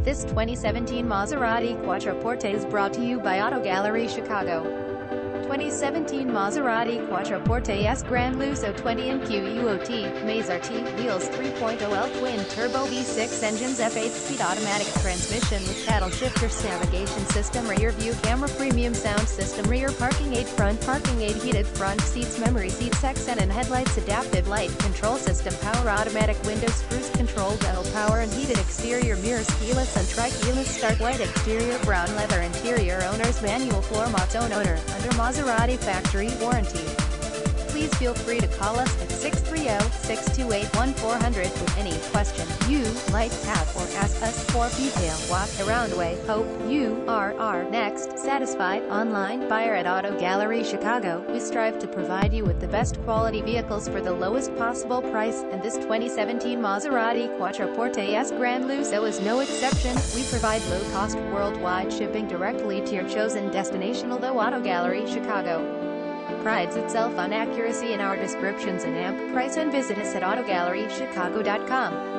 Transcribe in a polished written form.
This 2017 Maserati Quattroporte is brought to you by Auto Gallery Chicago. 2017 Maserati Quattroporte S GranLusso 20 in QUOT, Maserati, wheels 3.0L twin-turbo V6 engines F8-speed automatic transmission with paddle shifters navigation system rear view camera premium sound system rear parking aid front parking aid heated front seats memory seats XN and headlights adaptive light control system power automatic windows cruise control dual power and heated exterior mirrors keyless and tri-keyless start white exterior brown leather interior owner's manual floor mats owner under Maserati factory warranty. Please feel free to call us at 630-628-1400 with any question you might have or ask us for detail walk around way. Hope you are our next satisfied online buyer at Auto Gallery Chicago. We strive to provide you with the best quality vehicles for the lowest possible price, and this 2017 Maserati Quattroporte S GranLusso is no exception. We provide low-cost worldwide shipping directly to your chosen destination. Although Auto Gallery Chicago prides itself on accuracy in our descriptions and amp price, and visit us at autogallerychicago.com.